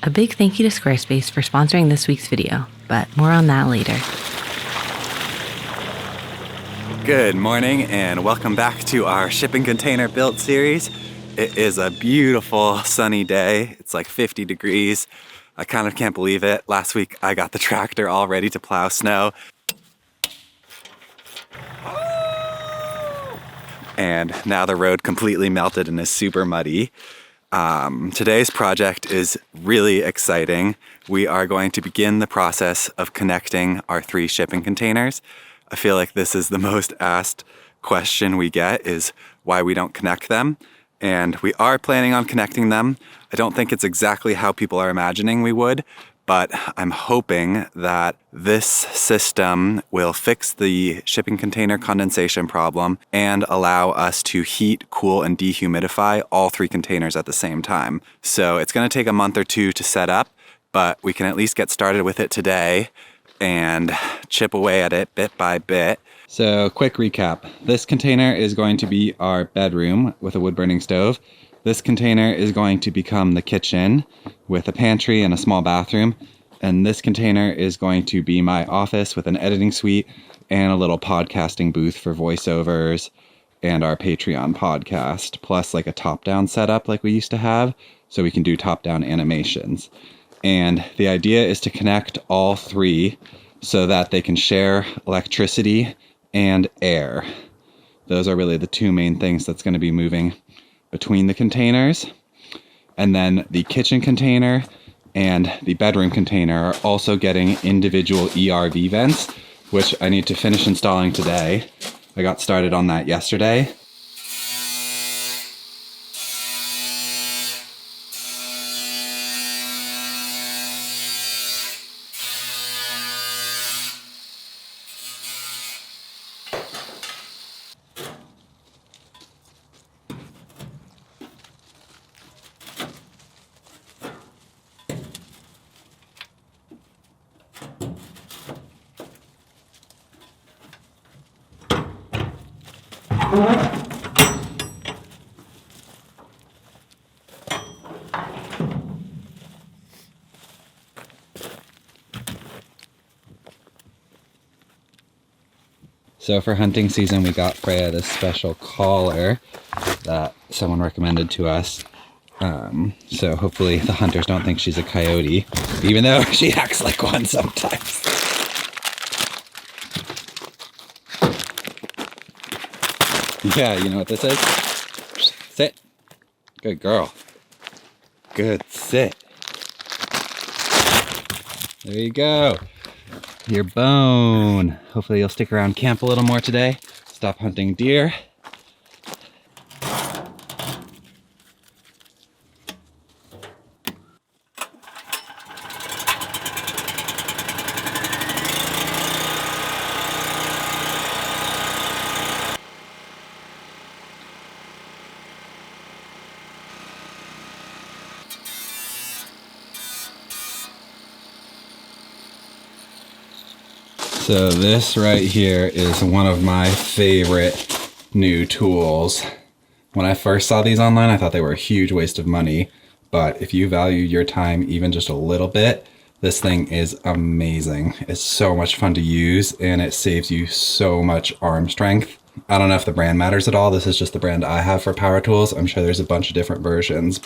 A big thank you to Squarespace for sponsoring this week's video, but more on that later. Good morning and welcome back to our shipping container build series. It is a beautiful sunny day. It's like 50 degrees. I kind of can't believe it. Last week I got the tractor all ready to plow snow. And now the road completely melted and is super muddy. Today's project is really exciting. We are going to begin the process of connecting our 3 shipping containers. I feel like this is the most asked question we get, is why we don't connect them. And we are planning on connecting them. I don't think it's exactly how people are imagining we would, but I'm hoping that this system will fix the shipping container condensation problem and allow us to heat, cool, and dehumidify all 3 containers at the same time. So it's going to take a month or 2 to set up, but we can at least get started with it today and chip away at it bit by bit. So quick recap. This container is going to be our bedroom with a wood-burning stove. This container is going to become the kitchen with a pantry and a small bathroom. And this container is going to be my office with an editing suite and a little podcasting booth for voiceovers and our Patreon podcast, plus like a top-down setup like we used to have, so we can do top-down animations. And the idea is to connect all 3 so that they can share electricity and air. Those are really the 2 main things that's going to be moving between the containers. And then the kitchen container and the bedroom container are also getting individual ERV vents, which I need to finish installing today. I got started on that yesterday. So for hunting season, we got Freja this special collar that someone recommended to us. So hopefully the hunters don't think she's a coyote, even though she acts like one sometimes. Yeah, you know what this is? Sit. Good girl. Good sit. There you go. Your bone. Hopefully you'll stick around camp a little more today. Stop hunting deer. So this right here is one of my favorite new tools. When I first saw these online, I thought they were a huge waste of money. But if you value your time even just a little bit, this thing is amazing. It's so much fun to use and it saves you so much arm strength. I don't know if the brand matters at all. This is just the brand I have for power tools. I'm sure there's a bunch of different versions.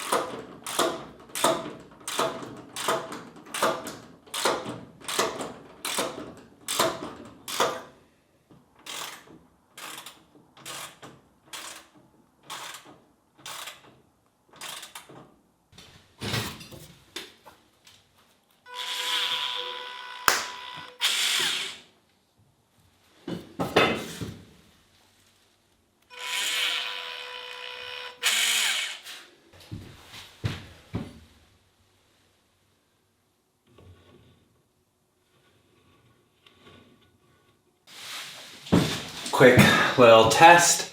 Quick little test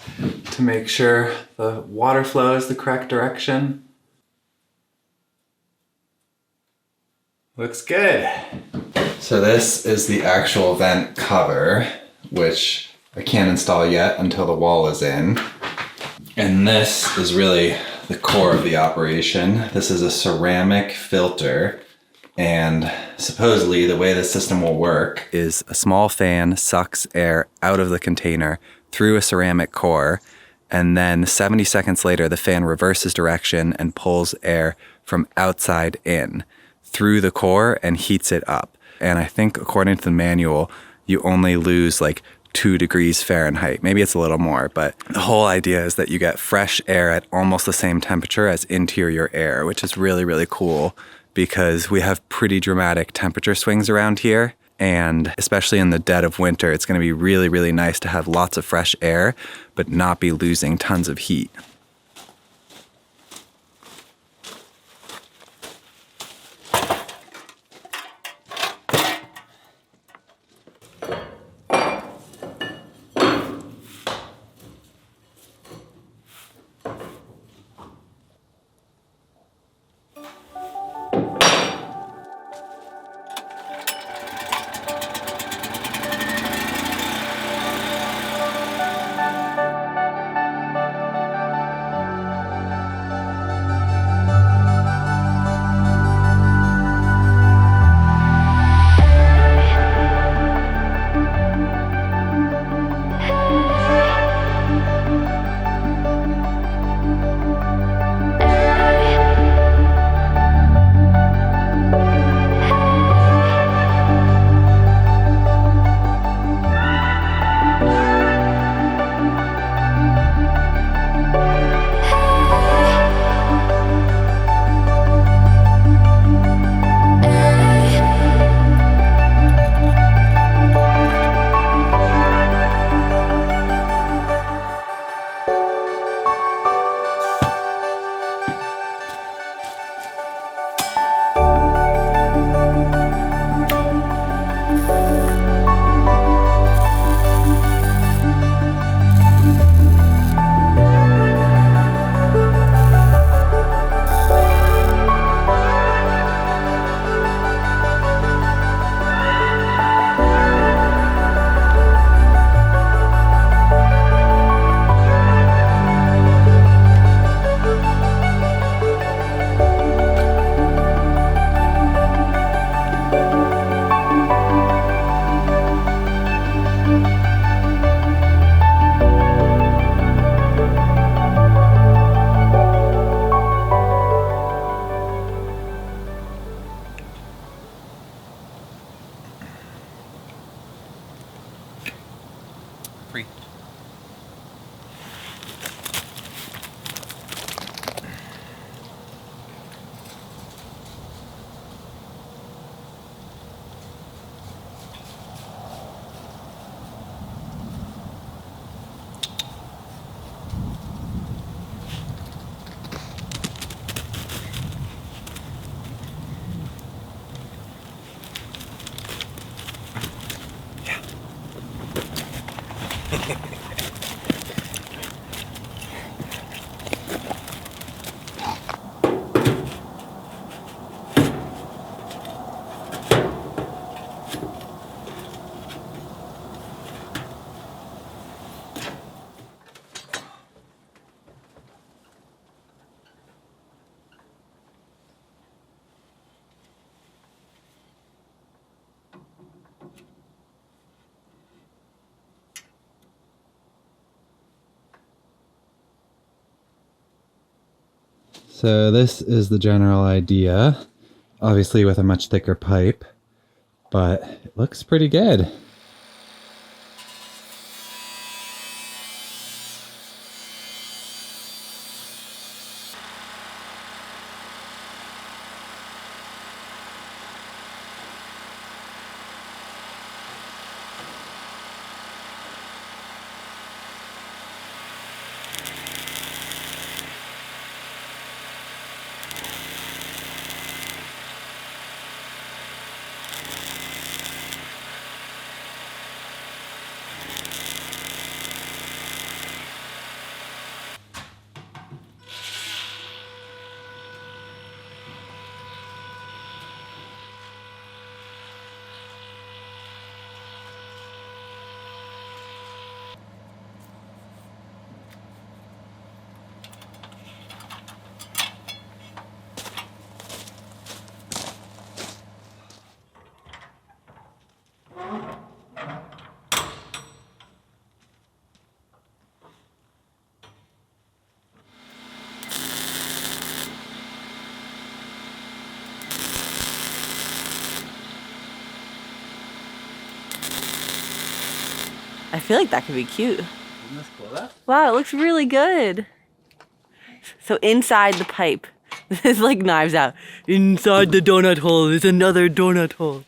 to make sure the water flows the correct direction. Looks good. So this is the actual vent cover, which I can't install yet until the wall is in. And this is really the core of the operation. This is a ceramic filter, and supposedly the way the system will work is a small fan sucks air out of the container through a ceramic core, and then 70 seconds later the fan reverses direction and pulls air from outside in through the core and heats it up. And I think according to the manual, you only lose like 2 degrees Fahrenheit. Maybe it's a little more, but the whole idea is that you get fresh air at almost the same temperature as interior air, which is really, really cool because we have pretty dramatic temperature swings around here. And especially in the dead of winter, it's going to be really, really nice to have lots of fresh air, but not be losing tons of heat. So this is the general idea, obviously with a much thicker pipe, but it looks pretty good. I feel like that could be cute. Isn't this cool though? Wow, it looks really good. So inside the pipe, this is like Knives Out. Inside the donut hole is another donut hole.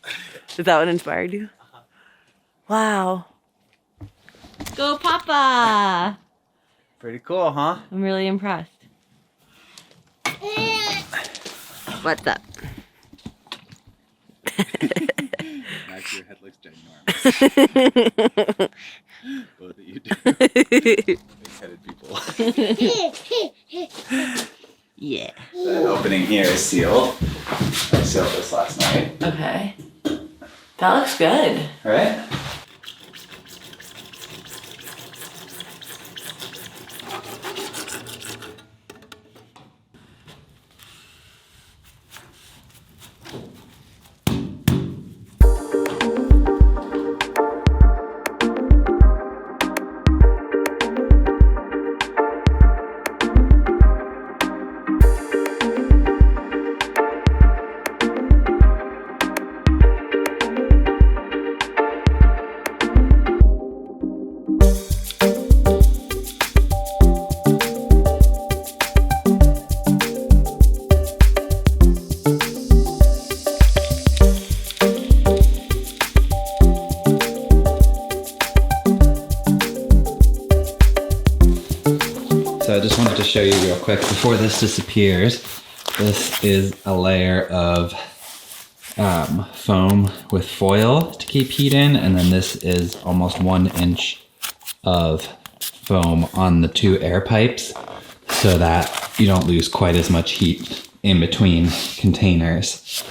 Is that what inspired you? Wow. Go Papa! Pretty cool, huh? I'm really impressed. What's up? Actually, your head looks ginormous. Both of you do. Big-headed people. Yeah. The opening here is sealed. I sealed this last night. Okay. That looks good. Right? So I just wanted to show you real quick before this disappears. This is a layer of foam with foil to keep heat in, and then this is almost 1 inch of foam on the 2 air pipes so that you don't lose quite as much heat in between containers.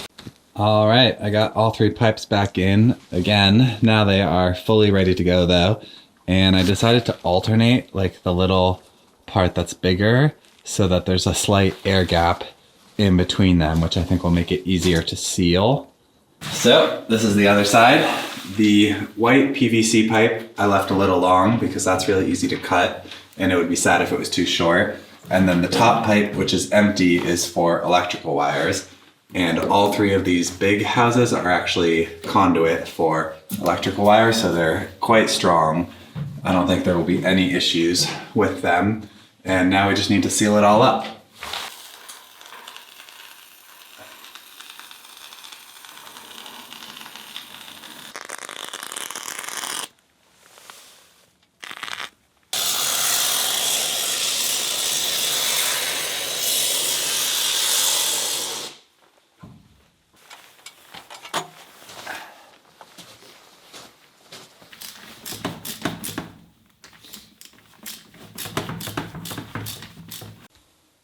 All right, I got all 3 pipes back in again. Now they are fully ready to go though, and I decided to alternate like the little part that's bigger so that there's a slight air gap in between them, which I think will make it easier to seal. So this is the other side. The white PVC pipe I left a little long because that's really easy to cut and it would be sad if it was too short. And then the top pipe, which is empty, is for electrical wires. And all 3 of these big houses are actually conduit for electrical wires, so they're quite strong. I don't think there will be any issues with them. And now we just need to seal it all up.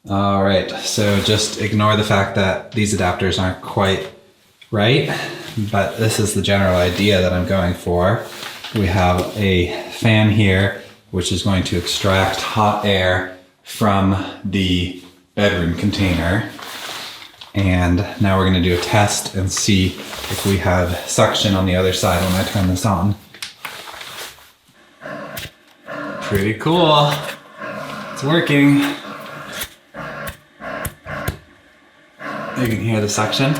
All right, so just ignore the fact that these adapters aren't quite right, but this is the general idea that I'm going for. We have a fan here, which is going to extract hot air from the bedroom container. And now we're going to do a test and see if we have suction on the other side when I turn this on. Pretty cool. It's working. You can hear the suction.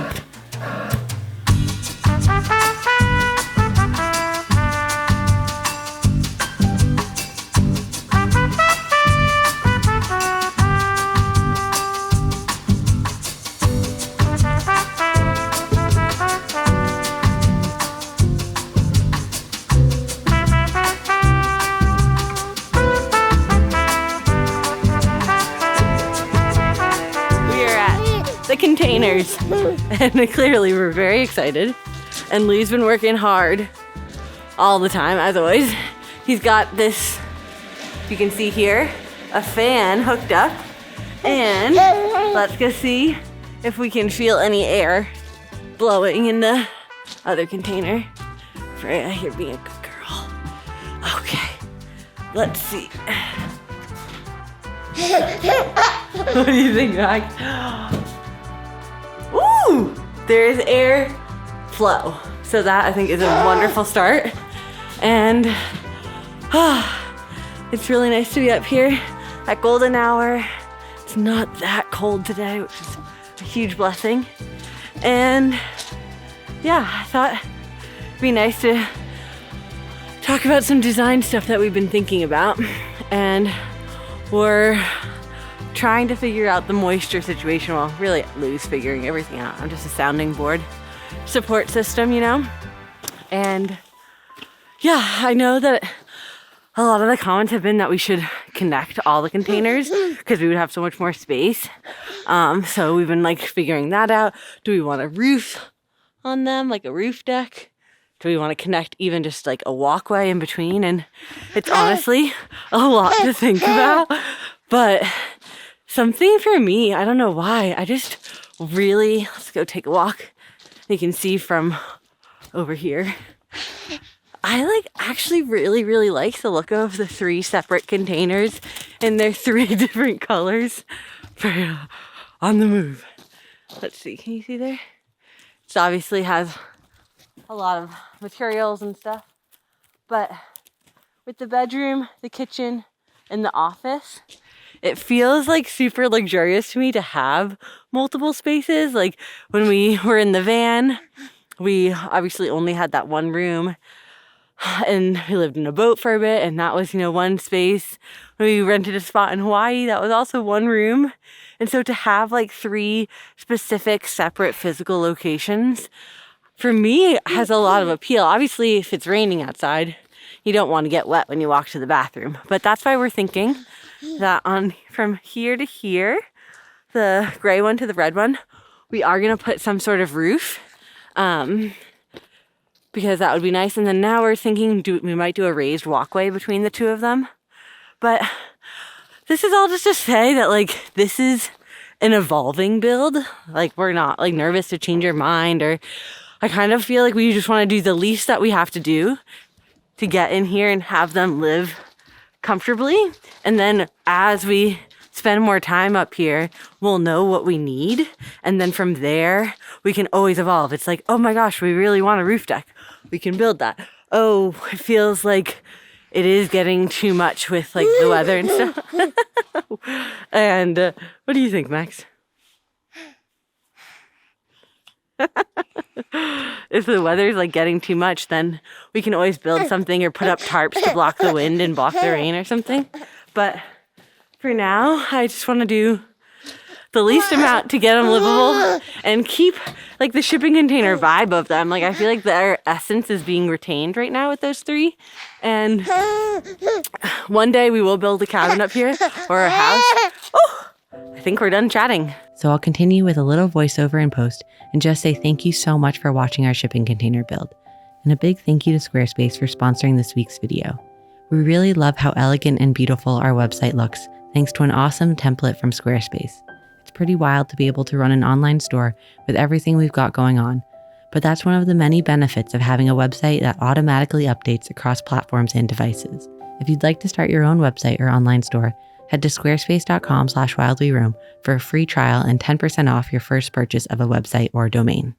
The containers, and clearly we're very excited, and Lee's been working hard all the time as always. He's got this, you can see here, a fan hooked up, and let's go see if we can feel any air blowing in the other container. Freya, you're being a good girl. Okay, let's see. What do you think, Max? Ooh, there's air flow. So that I think is a wonderful start. And it's really nice to be up here at golden hour. It's not that cold today, which is a huge blessing. And yeah, I thought it'd be nice to talk about some design stuff that we've been thinking about. And we're trying to figure out the moisture situation. Well, really Lou's figuring everything out. I'm just a sounding board support system, you know? And yeah, I know that a lot of the comments have been that we should connect all the containers because we would have so much more space. So we've been like figuring that out. Do we want a roof on them, like a roof deck? Do we want to connect even just like a walkway in between? And it's honestly a lot to think about. But something for me, I don't know why, I just really, let's go take a walk. You can see from over here. I like actually really like the look of the 3 separate containers in their 3 different colors. Freja on the move. Let's see, can you see there? It obviously has a lot of materials and stuff, but with the bedroom, the kitchen, and the office, it feels like super luxurious to me to have multiple spaces. Like when we were in the van, we obviously only had that one room. And we lived in a boat for a bit, and that was, you know, one space. When we rented a spot in Hawaii, that was also one room. And so to have like 3 specific separate physical locations, for me, has a lot of appeal. Obviously, if it's raining outside, you don't want to get wet when you walk to the bathroom. But that's why we're thinking that from here to here, the gray one to the red one, we are going to put some sort of roof. Because that would be nice. And then now we're thinking we might do a raised walkway between the 2 of them. But this is all just to say that like this is an evolving build. Like we're not like nervous to change our mind, or I kind of feel like we just want to do the least that we have to do to get in here and have them live comfortably. And then as we spend more time up here, we'll know what we need. And then from there, we can always evolve. It's like, oh my gosh, we really want a roof deck. We can build that. Oh, it feels like it is getting too much with like the weather and stuff. And what do you think, Max? If the weather's like getting too much, then we can always build something or put up tarps to block the wind and block the rain or something. But for now, I just want to do the least amount to get them livable and keep like the shipping container vibe of them. Like I feel like their essence is being retained right now with those 3. And one day we will build a cabin up here or a house. Oh, I think we're done chatting. So I'll continue with a little voiceover in post and just say thank you so much for watching our shipping container build. And a big thank you to Squarespace for sponsoring this week's video. We really love how elegant and beautiful our website looks, thanks to an awesome template from Squarespace. It's pretty wild to be able to run an online store with everything we've got going on, but that's one of the many benefits of having a website that automatically updates across platforms and devices. If you'd like to start your own website or online store, head to squarespace.com/wildlyroam for a free trial and 10% off your first purchase of a website or domain.